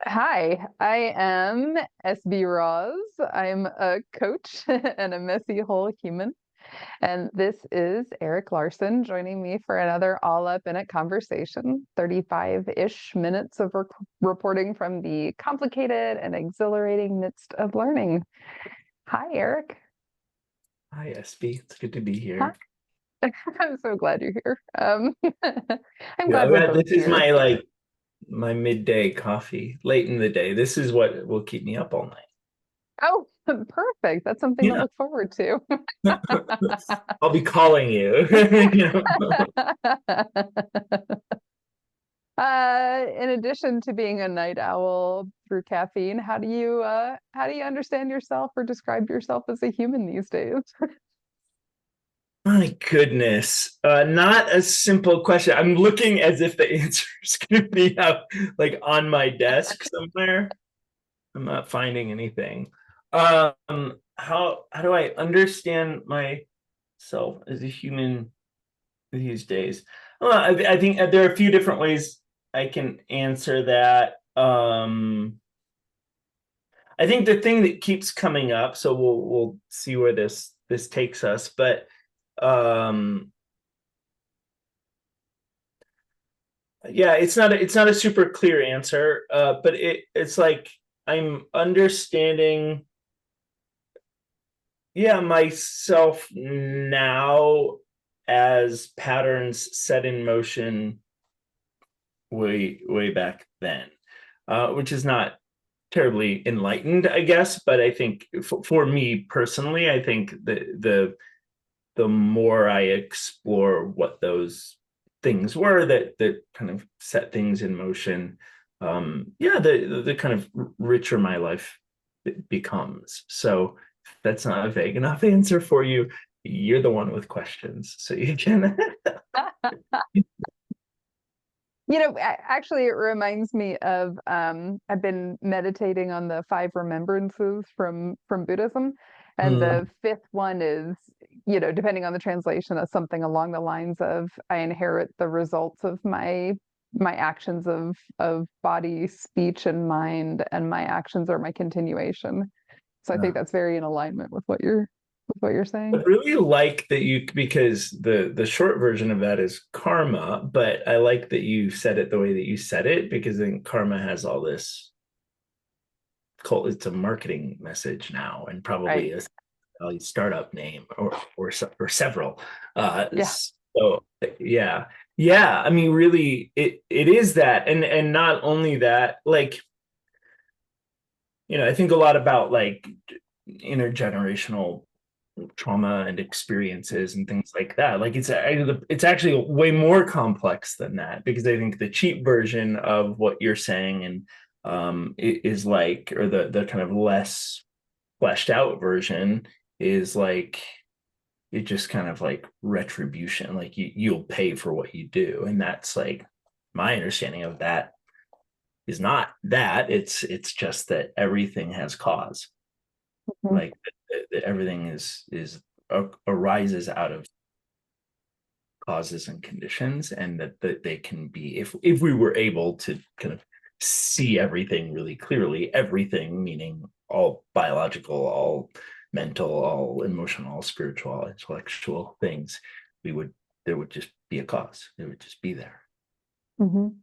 Hi, I am SB Rawz. I'm a coach and a messy whole human. And this is Eric Larson joining me for another all up in it conversation, 35-ish minutes of reporting from the complicated and exhilarating midst of learning. Hi, Eric. Hi, SB. It's good to be Hi. here. I'm so glad you're here. I'm glad we're Yeah, both this is here. my midday coffee, late in the day. This is what will keep me up all night. Oh, perfect. That's something to Yeah. look forward to. I'll be calling you. You know? In addition to being a night owl through caffeine, how do you understand yourself or describe yourself as a human these days? My goodness. Not a simple question. I'm looking as if the answer is going to be out like on my desk somewhere. I'm not finding anything. How do I understand myself as a human these days? Well, I think there are a few different ways I can answer that. I think the thing that keeps coming up, so we'll see where this takes us, but um, yeah, it's not a super clear answer, but it's like I'm understanding, yeah, myself now as patterns set in motion way back then, which is not terribly enlightened, I guess. But I think for me personally, I think the more I explore what those things were that kind of set things in motion, yeah, the kind of richer my life becomes. So if that's not a vague enough answer for you. You're the one with questions, so you can. Actually, it reminds me of I've been meditating on the five remembrances from Buddhism, and Mm, the fifth one is, depending on the translation, is something along the lines of I inherit the results of my actions of body, speech, and mind, and my actions are my continuation. So I think yeah. that's very in alignment with what you're I saying. really like that you, because the short version of that is karma, but I like that you said it the way that you said it, because then karma has all this cult. It's a marketing message now, and Right. probably a startup name or several. Yeah. So yeah, yeah. I mean, really, it is that, and not only that, like, I think a lot about like intergenerational trauma and experiences and things like that. Like it's actually way more complex than that, because I think the cheap version of what you're saying and is like, or the kind of less fleshed out version is like, it just kind of like retribution, like you'll pay for what you do. And that's like, my understanding of that is not that. It's just that everything has cause, Mhm. like everything is arises out of causes and conditions, and that they can be, if we were able to kind of see everything really clearly, everything meaning all biological, all mental, all emotional, all spiritual, all intellectual things, we would there would just be a cause. It would just be there. Mhm.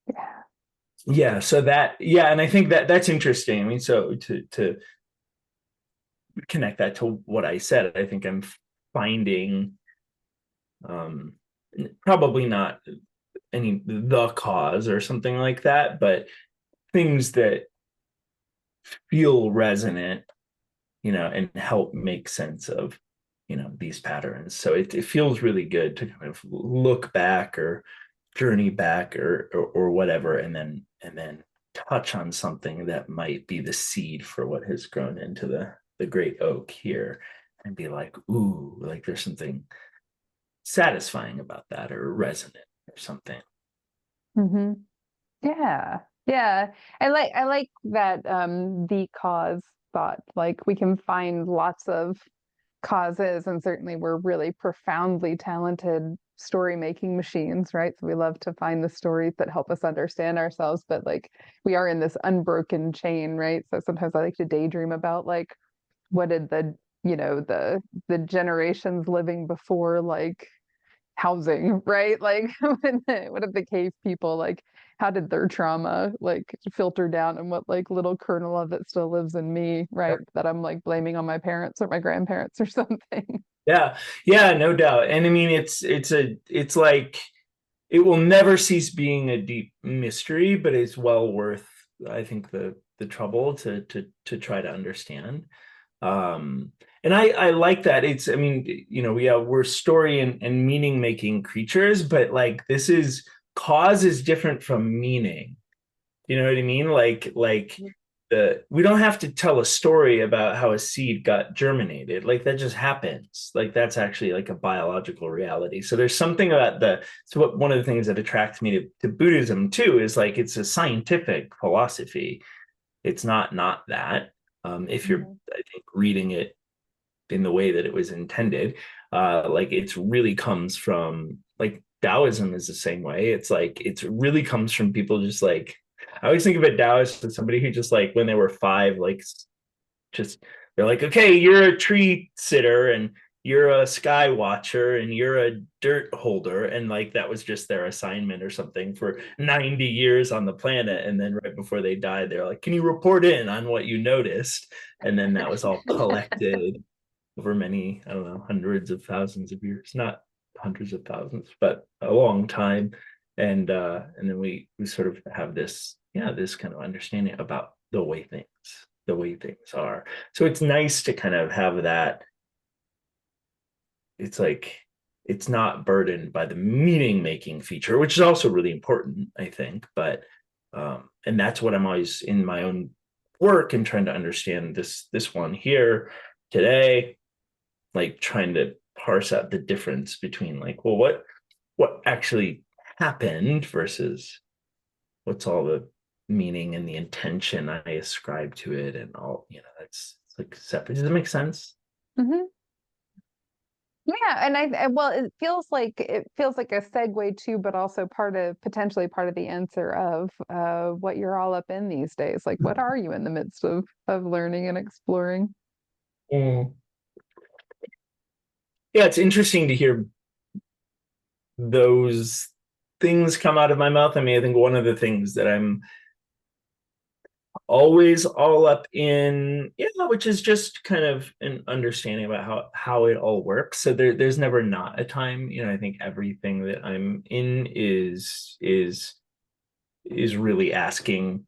Yeah. Yeah, so that, yeah, and I think that's interesting. I mean, so to connect that to what I said, I think I'm finding, um probably not any the cause or something like that, but things that feel resonant, and help make sense of, these patterns. So it feels really good to kind of look back or journey back, or whatever, and then touch on something that might be the seed for what has grown into the great oak here, and be like, ooh, like there's something satisfying about that, or resonant or something. Hmm. Yeah. Yeah. I like that the cause thought. Like we can find lots of causes, and certainly we're really profoundly talented story making machines, right? So we love to find the stories that help us understand ourselves, but like we are in this unbroken chain, right? So sometimes I like to daydream about like what did the, you know, the generations living before like housing, right? Like what did the cave people like, how did their trauma like filter down, and what like little kernel of it still lives in me, right? That I'm like blaming on my parents or my grandparents or something. Yeah, yeah, no doubt. And I mean, it's like it will never cease being a deep mystery, but it's well worth, I think, the trouble to try to understand. And I like that. It's, I mean, you know, we're story and meaning making creatures, but like this is cause is different from meaning. You know what I mean? Like we don't have to tell a story about how a seed got germinated. Like that just happens. Like that's actually like a biological reality. So there's something about one of the things that attracts me to Buddhism too is like it's a scientific philosophy. It's not that. If you're, I think, reading it in the way that it was intended, like it's really comes from like Taoism is the same way. It's like it's really comes from people just like I always think of a Taoist as somebody who just like when they were 5, like just they're like, okay, you're a tree sitter and you're a sky watcher and you're a dirt holder, and like that was just their assignment or something for 90 years on the planet, and then right before they died they're like, can you report in on what you noticed? And then that was all collected over many, I don't know, hundreds of thousands of years, not hundreds of thousands, but a long time. And then we sort of have this, yeah, this kind of understanding about the way things are. So it's nice to kind of have that. It's like it's not burdened by the meaning making feature, which is also really important, I think. But and that's what I'm always in my own work and trying to understand this one here today, like trying to parse out the difference between like, well, what actually happened versus what's all the meaning and the intention I ascribe to it, and all, you know, that's like separate. Does that make sense? Mm-hmm. Yeah, and well, it feels like a segue too, but also potentially part of the answer of what you're all up in these days. Like, what are you in the midst of learning and exploring? Mm. Yeah, it's interesting to hear those things come out of my mouth. I mean, I think one of the things that I'm always all up in, yeah, which is just kind of an understanding about how it all works. So there's never not a time. You know, I think everything that I'm in is really asking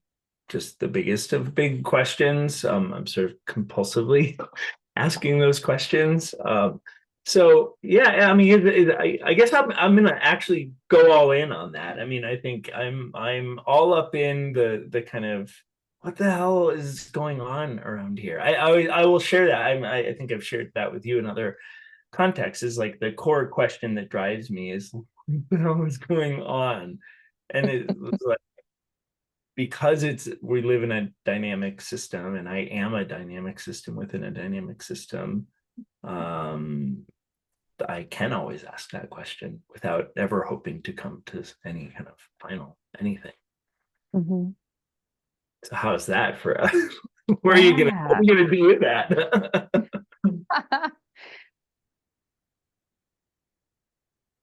just the biggest of big questions. I'm sort of compulsively asking those questions. So yeah, I mean, I guess I'm gonna actually go all in on that. I mean, I think I'm all up in the kind of what the hell is going on around here. I will share that. I think I've shared that with you in other contexts. Is like the core question that drives me is what the hell is going on, and it's like because we live in a dynamic system, and I am a dynamic system within a dynamic system. I can always ask that question without ever hoping to come to any kind of final anything. Mm-hmm. So how's that for us? What are Yeah. you gonna do with that?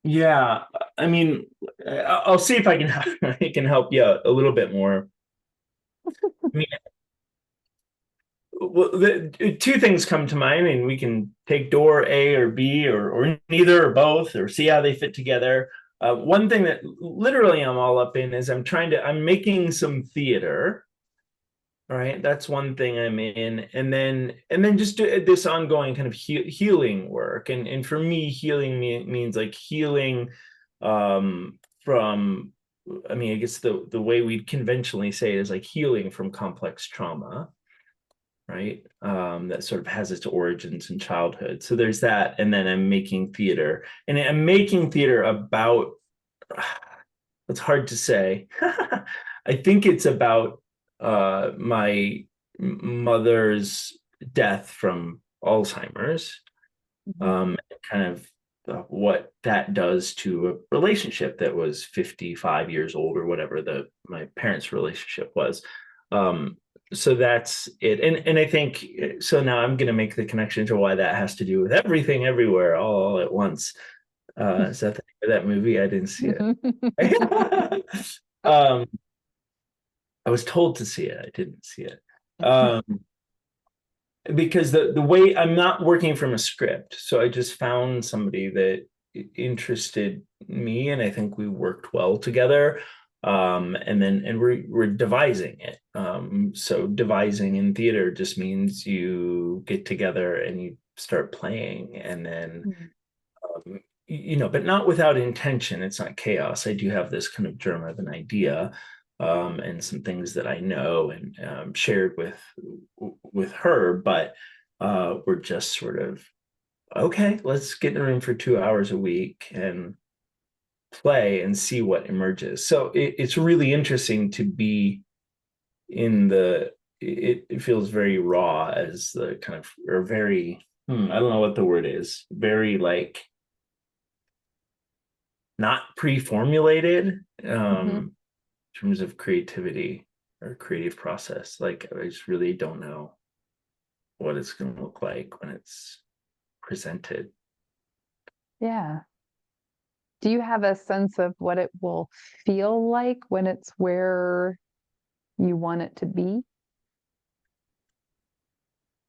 Yeah, I mean, I'll see if I can I can help you a little bit more. I mean, well, two things come to mind, and we can take door A or B or neither or both, or see how they fit together. One thing that literally I'm all up in is I'm making some theater. All right, that's one thing I'm in, and then just do this ongoing kind of healing work, and for me, healing means like healing from. I mean, I guess the way we'd conventionally say it is like healing from complex trauma, right? That sort of has its origins in childhood. So there's that, and then I'm making theater, and I'm making theater about. It's hard to say. I think it's about my mother's death from Alzheimer's, Mhm. kind of what that does to a relationship that was 55 years old or whatever my parents' relationship was. So that's it. And I think so now I'm going to make the connection to why that has to do with everything everywhere all at once. Is that that movie? I didn't see it. um, I was told to see it. I didn't see it. Because the way I'm not working from a script, so I just found somebody that interested me, and I think we worked well together. And we're devising it. So devising in theater just means you get together and you start playing, and then but not without intention. It's not chaos. I do have this kind of germ of an idea, and some things that I know and shared with her, but we're just sort of, okay, let's get in the room for 2 hours a week and play and see what emerges. So it's really interesting to be in it feels very raw as the kind of, or very, I don't know what the word is, very like not pre-formulated in terms of creativity or creative process. Like I just really don't know what it's going to look like when it's presented. Yeah. Do you have a sense of what it will feel like when it's where you want it to be?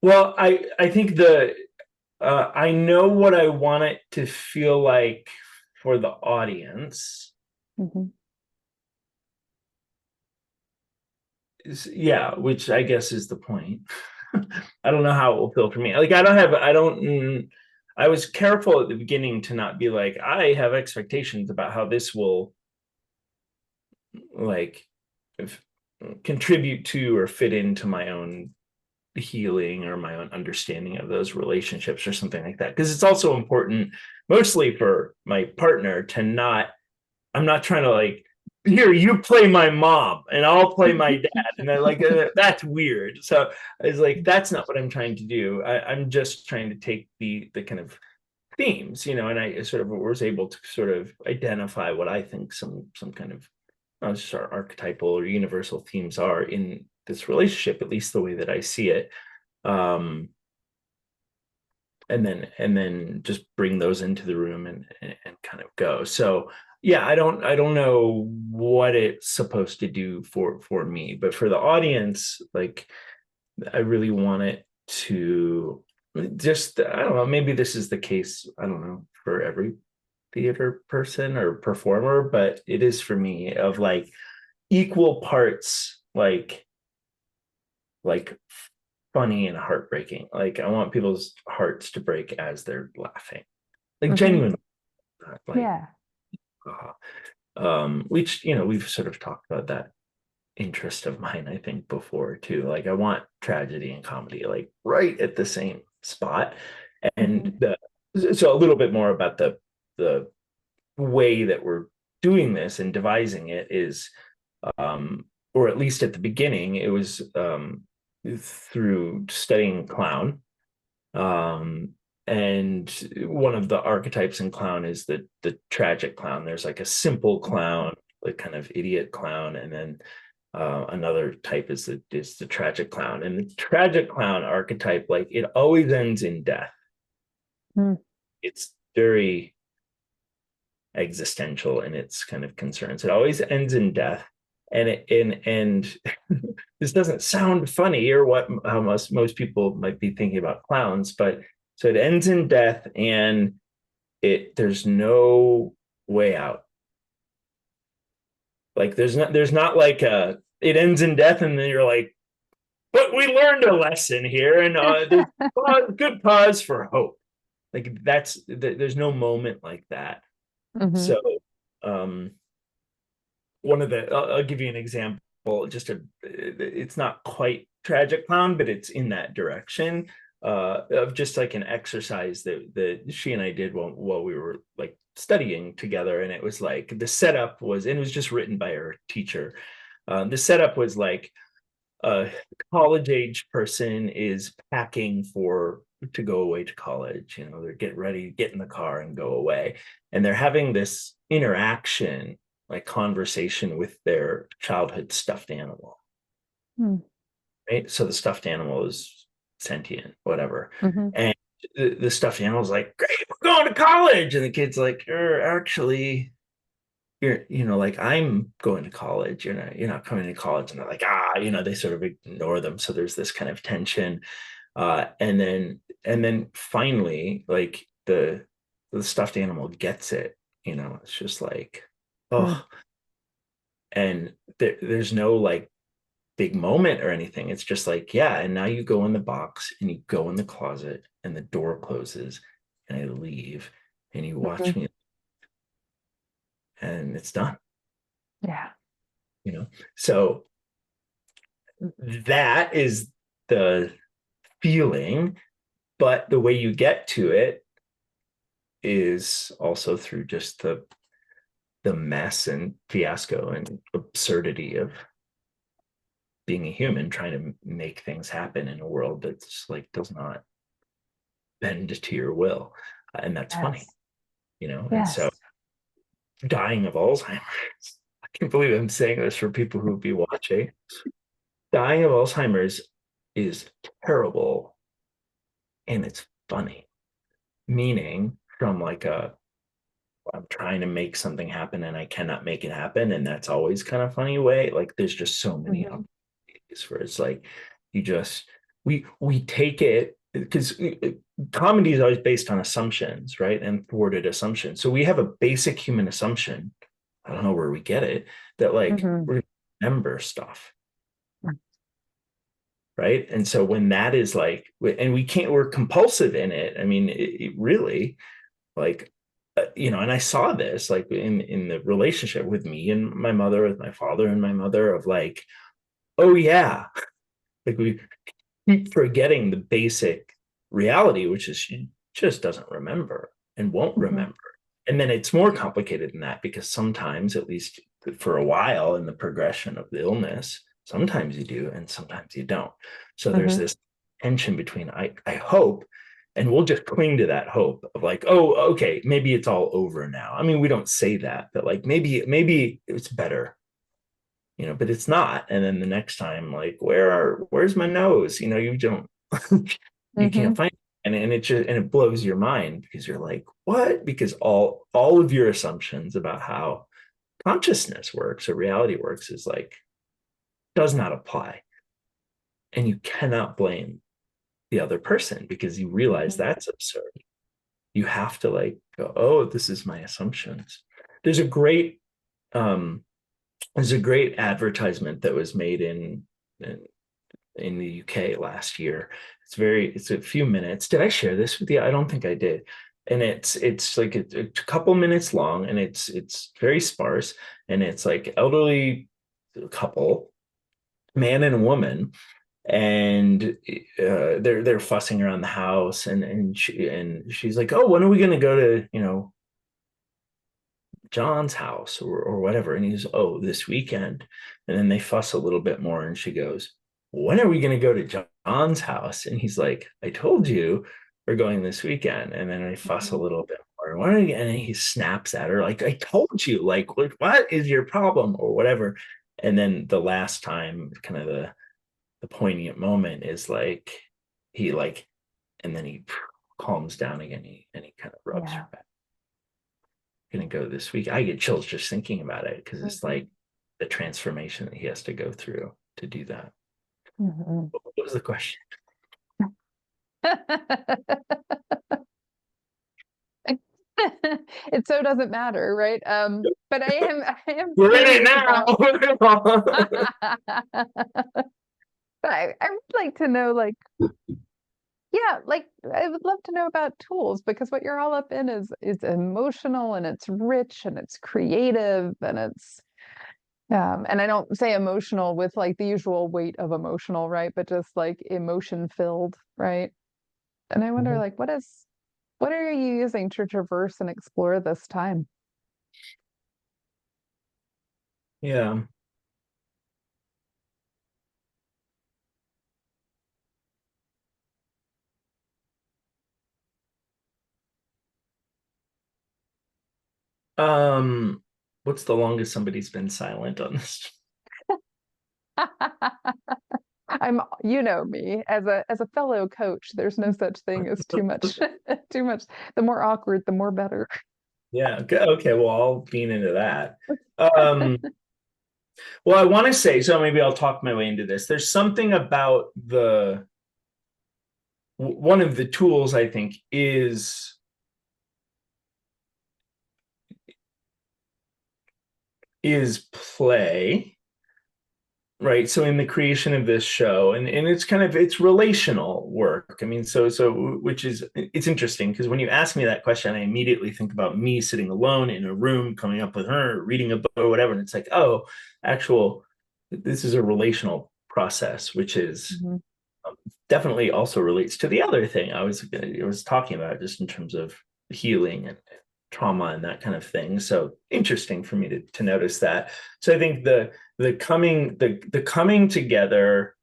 Well, I think I know what I want it to feel like for the audience. Yeah, which I guess is the point. I don't know how it will feel for me. Like I was careful at the beginning to not be like, I have expectations about how this will like contribute to or fit into my own healing or my own understanding of those relationships or something like that. Because it's also important, mostly for my partner, I'm not trying to like, here, you play my mom and I'll play my dad. And I like, that's weird. So it's like, that's not what I'm trying to do. I'm just trying to take the kind of themes, and I sort of was able to sort of identify what I think some kind of just our archetypal or universal themes are in this relationship, at least the way that I see it. And then just bring those into the room and kind of go. So yeah, I don't know what it's supposed to do for me, but for the audience, like I really want it to just, I don't know, maybe this is the case, I don't know, for every theater person or performer, but it is for me, of like equal parts, like funny and heartbreaking. Like I want people's hearts to break as they're laughing, like genuinely, not like Yeah. which we've sort of talked about that interest of mine, I think, before too. Like I want tragedy and comedy like right at the same spot. And so a little bit more about the way that we're doing this and devising it is, or at least at the beginning, it was through studying clown. And one of the archetypes in clown is the tragic clown. There's like a simple clown, like kind of idiot clown, and then another type is the tragic clown. And the tragic clown archetype, like it always ends in death. It's very existential in its kind of concerns. It always ends in death. And this doesn't sound funny or how most people might be thinking about clowns, but so it ends in death and there's no way out. Like there's not like it ends in death and then you're like, but we learned a lesson here, and there's good cause for hope. Like there's no moment like that. So one of I'll give you an example, it's not quite tragic clown, but it's in that direction, of just like an exercise that she and I did while we were like studying together. And it was like the setup was, and it was just written by our teacher. The setup was like a college age person is packing for to go away to college. They're getting ready to get in the car and go away, and they're having this interaction, like conversation with their childhood stuffed animal. Mm. Right, so the stuffed animal is sentient, whatever, Mm-hmm. and the stuffed animal is like, great, we're going to college, and the kid's like, actually, like, I'm going to college, you're not coming to college. And they're like, they sort of ignore them. So there's this kind of tension. And then finally, like, the stuffed animal gets it. It's just like, Mm. oh, and there's no like big moment or anything. It's just like, yeah, and now you go in the box and you go in the closet and the door closes and I leave and you watch Mm-hmm. me and it's done. Yeah. So that is the feeling, but the way you get to it is also through just the mess and fiasco and absurdity of being a human trying to make things happen in a world that's like does not bend to your will. And that's funny, Yes. and so Yes. dying of Alzheimer's, I can't believe I'm saying this for people who would be watching. Dying of Alzheimer's is terrible and it's funny, meaning from like I'm trying to make something happen and I cannot make it happen. And that's always kind of funny way. Like there's just so many Mm-hmm. opportunities where it's like you just we take it because comedy is always based on assumptions, right? And thwarted assumptions. So we have a basic human assumption. I don't know where we get it, that like Mm-hmm. we're gonna remember stuff. Right. And so when that is like, and we're compulsive in it. I mean, it really, like, and I saw this like in the relationship with me and my mother, with my father and my mother, of like, oh yeah, like we keep forgetting the basic reality, which is she just doesn't remember and won't Mm-hmm. remember. And then it's more complicated than that because sometimes, at least for a while in the progression of the illness, sometimes you do and sometimes you don't. So there's Mm-hmm. this tension between I hope, and we'll just cling to that hope of like, oh, okay, maybe it's all over now. I mean, we don't say that, but like maybe it's better, but it's not. And then the next time, like, where's my nose? You don't, you Mm-hmm. can't find it. And it just, and it blows your mind because you're like, what? Because all of your assumptions about how consciousness works or reality works is like, does not apply. And you cannot blame the other person because you realize Mm-hmm. that's absurd. You have to like go, oh, this is my assumptions. There's a great um there's a great advertisement that was made in the UK last year. It's a few minutes. Did I share this with you? I don't think I did. And it's like a couple minutes long, and it's very sparse, and it's like elderly couple, man and woman, and they're fussing around the house, and she's like, oh, when are we going to go to John's house or whatever. And he's, oh, this weekend. And then they fuss a little bit more. And she goes, when are we going to go to John's house? And he's like, I told you we're going this weekend. And then they fuss a Mm-hmm. little bit more. And he snaps at her, like, I told you, like, what is your problem or whatever. And then the last time, kind of the poignant moment is like, he like, and then he calms down again. And he kind of rubs her Yeah. back. Gonna go this week. I get chills just thinking about it because it's Mm-hmm. like the transformation that he has to go through to do that. Mm-hmm. What was the question? It so doesn't matter, right? But I am We're in it curious now. about I would like to know, like, yeah, like I would love to know about tools, because what you're all up in is emotional and it's rich and it's creative and it's and I don't say emotional with like the usual weight of emotional, right? But just like emotion filled, right? And I wonder, like, what are you using to traverse and explore this time? Yeah. What's the longest somebody's been silent on this? You know me, as a fellow coach, there's no such thing as too much, too much. The more awkward, the more better. Yeah. Okay. Well, I'll lean into that. Well, I want to say, so maybe I'll talk my way into this. There's something about one of the tools I think is play, right? So in the creation of this show, and it's relational work. I mean, so which is, it's interesting because when you ask me that question, I immediately think about me sitting alone in a room, coming up with her, reading a book or whatever, and it's like, oh, this is a relational process, which is Mhm. definitely also relates to the other thing I was talking about, just in terms of healing and trauma and that kind of thing. So interesting for me to notice that. So I think the coming together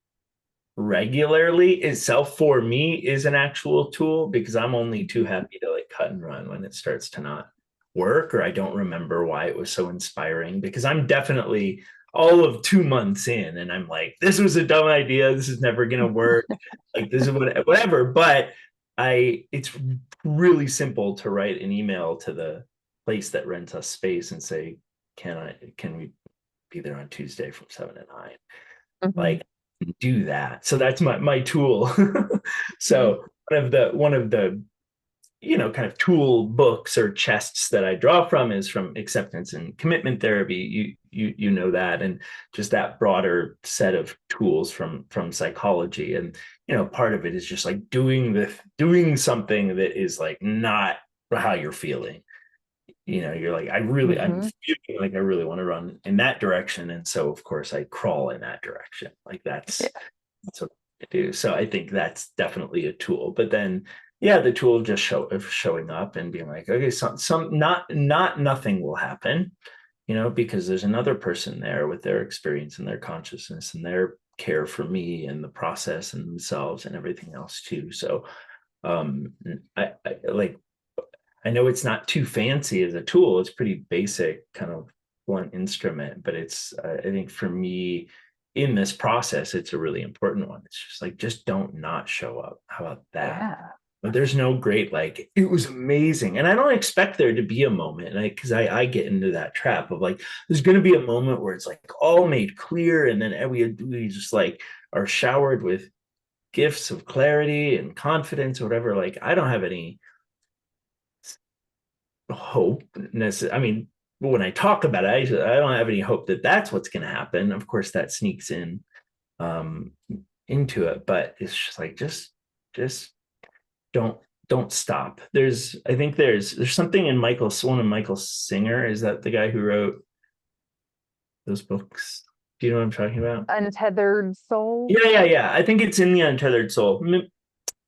regularly itself for me is an actual tool, because I'm only too happy to like cut and run when it starts to not work, or I don't remember why it was so inspiring, because I'm definitely all of 2 months in and I'm like, this was a dumb idea, this is never gonna work, like this is whatever. But it's really simple to write an email to the place that rents us space and say, can we be there on Tuesday from 7 to 9? Mhm. Like, do that. So that's my tool. Mhm. So one of the kind of tool books or chests that I draw from is from acceptance and commitment therapy. You know that, and just that broader set of tools from psychology. And part of it is just like doing something that is like not how you're feeling. You're like, I'm Mhm. feeling like I really want to run in that direction. And so of course I crawl in that direction. Like that's what I do. So I think that's definitely a tool. But then, yeah, the tool of just showing up and being like, okay, some not nothing will happen, because there's another person there with their experience and their consciousness and their care for me and the process and themselves and everything else too. So um I know it's not too fancy as a tool. It's pretty basic, kind of blunt instrument, but I think for me in this process, it's a really important one. It's just like, just don't not show up. How about that? Yeah. But there's no great, like, it was amazing. And I don't expect there to be a moment. Because I get into that trap of like, there's going to be a moment where it's like all made clear. And then we just like are showered with gifts of clarity and confidence or whatever. Like, I don't have any hope. I mean, when I talk about it, I don't have any hope that that's what's going to happen. Of course, that sneaks in um, into it, but it's just like, just don't don't stop. I think there's something in one of Michael Singer. Is that the guy who wrote those books? Do you know what I'm talking about? Untethered soul. Yeah. I think it's in the Untethered Soul.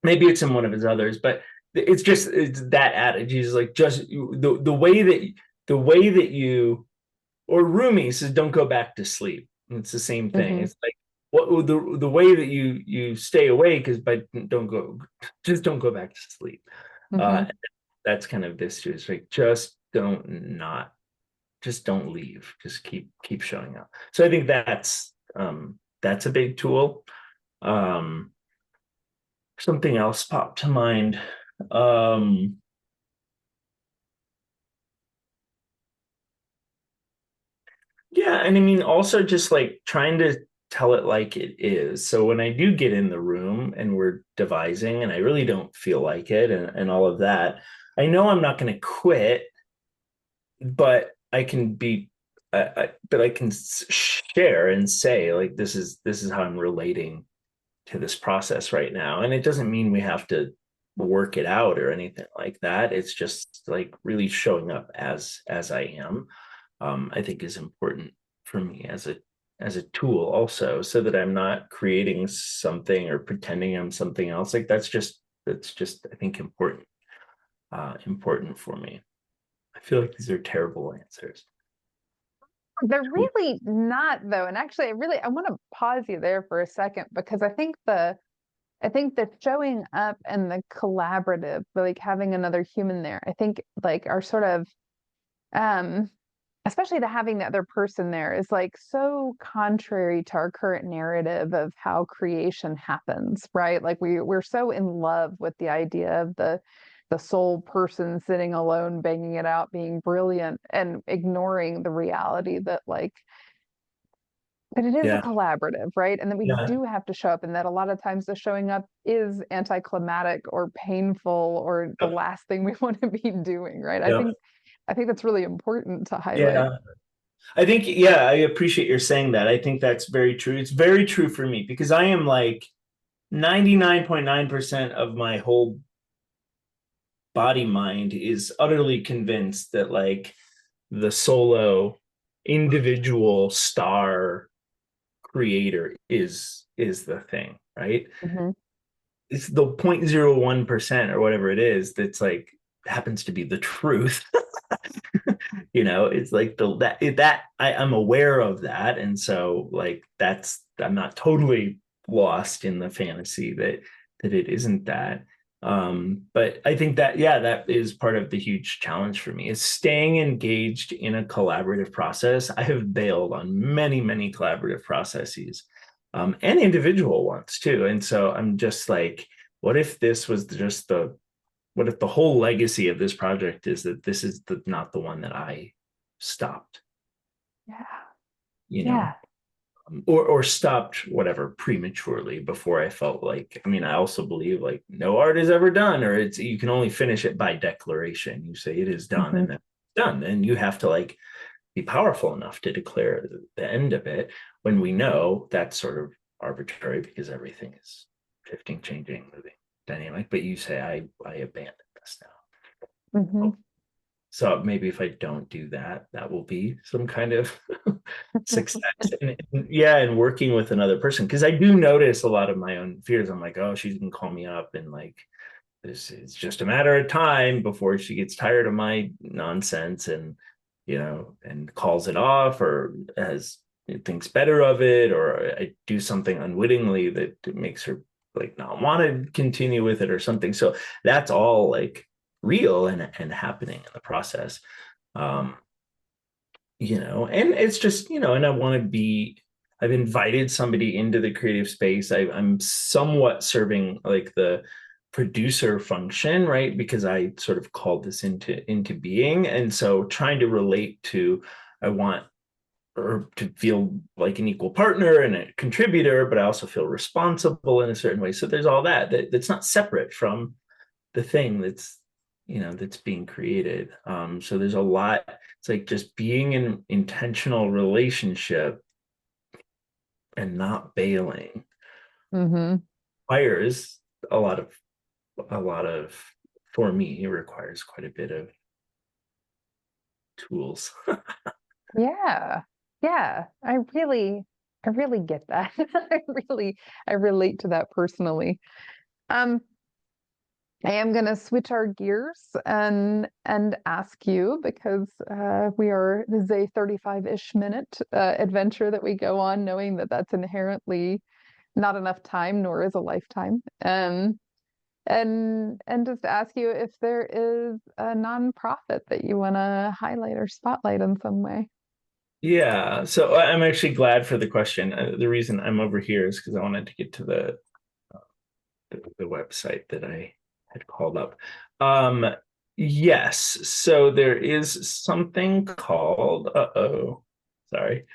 Maybe it's in one of his others, but it's that adage. He's like, just the way that you, or Rumi says, don't go back to sleep. It's the same thing. Hmm. It's like, what the way that you stay awake is by don't go back to sleep. Hmm. Uh, that's kind of this too. It's like, just don't leave. Just keep showing up. So I think that's a big tool. Um, Something else popped to mind. Um, Yeah, and I mean, also just like trying to tell it like it is. So when I do get in the room and we're devising and I really don't feel like it, and all of that, I know I'm not going to quit, but I can be, but I can share and say like, this is how I'm relating to this process right now. And it doesn't mean we have to work it out or anything like that. It's just like really showing up as I am. I think is important for me as a tool also, so that I'm not creating something or pretending I'm something else. Like that's just I think important for me. I feel like these are terrible answers. They're really not though. And actually, I want to pause you there for a second because I think the showing up and the collaborative, like having another human there, I think like are sort of um, especially the having the other person there is like so contrary to our current narrative of how creation happens, right? Like we're so in love with the idea of the sole person sitting alone, banging it out, being brilliant, and ignoring the reality that like that it is a Yeah. collaborative, right? And that we Yeah. do have to show up, and that a lot of times the showing up is anticlimactic or painful or the Yep. last thing we want to be doing, right? I Yep. think that's really important to highlight. Yeah. I think, yeah, I appreciate your saying that. I think that's very true. It's very true for me because I am like 99.9% of my whole body mind is utterly convinced that like the solo individual star creator is the thing, right? Mhm. It's the 0.01% or whatever it is that's like happens to be the truth. It's like I'm aware of that, and so like that's I'm not totally lost in the fantasy that it isn't that. But I think that, yeah, that is part of the huge challenge for me is staying engaged in a collaborative process. I have bailed on many collaborative processes, and individual ones too, and so I'm just like, what if this was just what if the whole legacy of this project is that this is not the one that I stopped, Yeah. you know, Yeah. or stopped whatever prematurely before I felt like, I mean, I also believe like no art is ever done, or it's, you can only finish it by declaration. You say it is done Mhm. and then it's done. And you have to like be powerful enough to declare the end of it when we know that's sort of arbitrary because everything is shifting, changing, moving, dynamic. But you say, I abandon this now. Mhm. So maybe if I don't do that, that will be some kind of success. Yeah, and working with another person. Because I do notice a lot of my own fears. I'm like, oh, she's gonna call me up and like this is just a matter of time before she gets tired of my nonsense and and calls it off or has thinks better of it, or I do something unwittingly that makes her like not want to continue with it or something. So that's all like real and happening in the process. Um, and it's just, and I want to be, I've invited somebody into the creative space. I'm somewhat serving like the producer function, right? Because I sort of called this into being. And so trying to relate to, I want or to feel like an equal partner and a contributor, but I also feel responsible in a certain way. So there's all that's not separate from the thing that's being created. So there's a lot. It's like just being in intentional relationship and not bailing Mhm. requires a lot of a lot of for me, it requires quite a bit of tools. Yeah. Yeah. I really get that. I relate to that personally. Um, I am going to switch our gears and ask you because this is a 35-ish minute adventure that we go on, knowing that that's inherently not enough time, nor is a lifetime. And just ask you if there is a nonprofit that you want to highlight or spotlight in some way. Yeah, so I'm actually glad for the question. The reason I'm over here is because I wanted to get to the website that I had called up. Yes, so there is something called, sorry.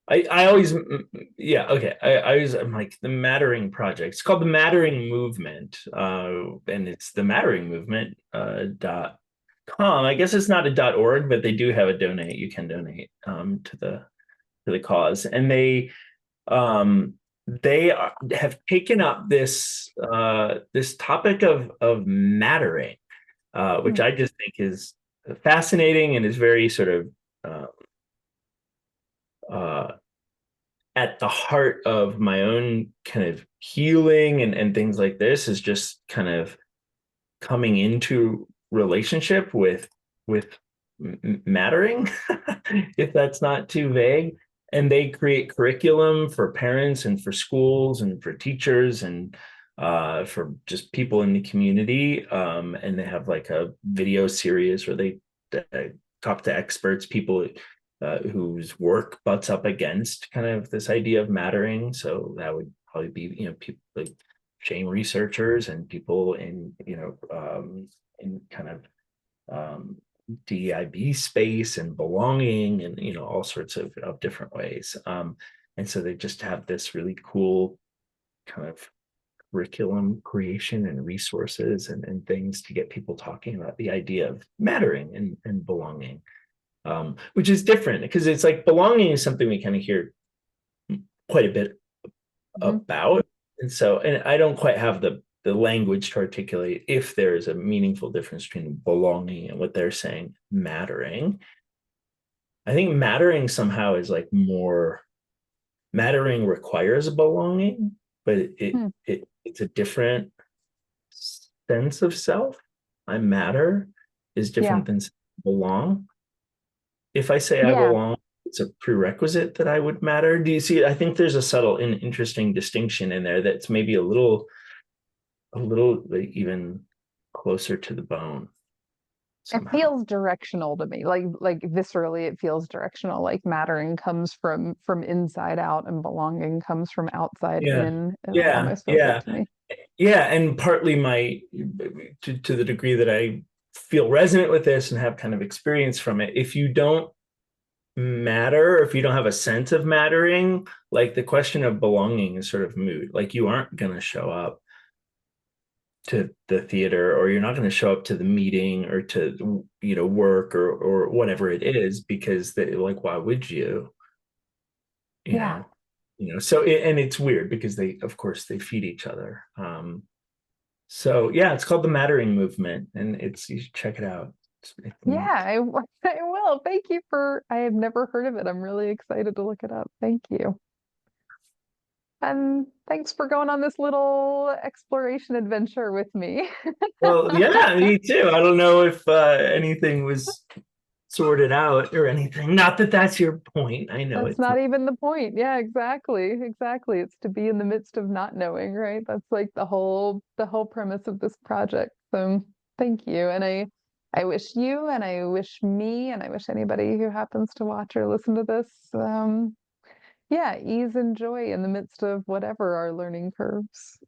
I always, yeah, okay. I'm like the Mattering Project. It's called the Mattering Movement, and it's the Mattering Movement .com. I guess it's not a .org, but they do have a donate. You can donate to the cause, and have taken up this topic of mattering, which I just think is fascinating and is very sort of uh, at the heart of my own kind of healing and things like this, is just kind of coming into relationship with mattering, if that's not too vague. And they create curriculum for parents and for schools and for teachers and for just people in the community. And they have like a video series where they talk to experts, people whose work butts up against kind of this idea of mattering. So that would probably be, people like shame researchers and people in kind of DEIB space and belonging and, all sorts of different ways. And so they just have this really cool kind of curriculum creation and resources and things to get people talking about the idea of mattering and belonging, which is different because it's like belonging is something we kind of hear quite a bit about. And so, and I don't quite have the language to articulate if there is a meaningful difference between belonging and what they're saying mattering. I think mattering somehow is like more, mattering requires belonging, but it's a different sense of self. I matter is different than belong. If I say I belong, it's a prerequisite that I would matter. Do you see? I think there's a subtle and interesting distinction in there that's maybe a little like, even closer to the bone. Somehow. It feels directional to me, like viscerally, it feels directional. Like mattering comes from inside out, and belonging comes from outside in. It almost feels like to me. Yeah, and partly to the degree that I feel resonant with this and have kind of experience from it. If you don't matter, if you don't have a sense of mattering, like the question of belonging is sort of moot. Like you aren't going to show up to the theater, or you're not going to show up to the meeting or to work or whatever it is, because like, why would you? So and it's weird because they, of course, they feed each other. So yeah, it's called the Mattering Movement, and you should check it out. I will. Thank you I have never heard of it. I'm really excited to look it up. Thank you. And thanks for going on this little exploration adventure with me. Well, yeah, me too. I don't know if anything was sorted out or anything. Not that that's your point. I know that's not even the point. Yeah, exactly. Exactly. It's to be in the midst of not knowing, right? That's like the whole premise of this project. So thank you. And I wish you, and I wish me, and I wish anybody who happens to watch or listen to this, ease and joy in the midst of whatever our learning curves.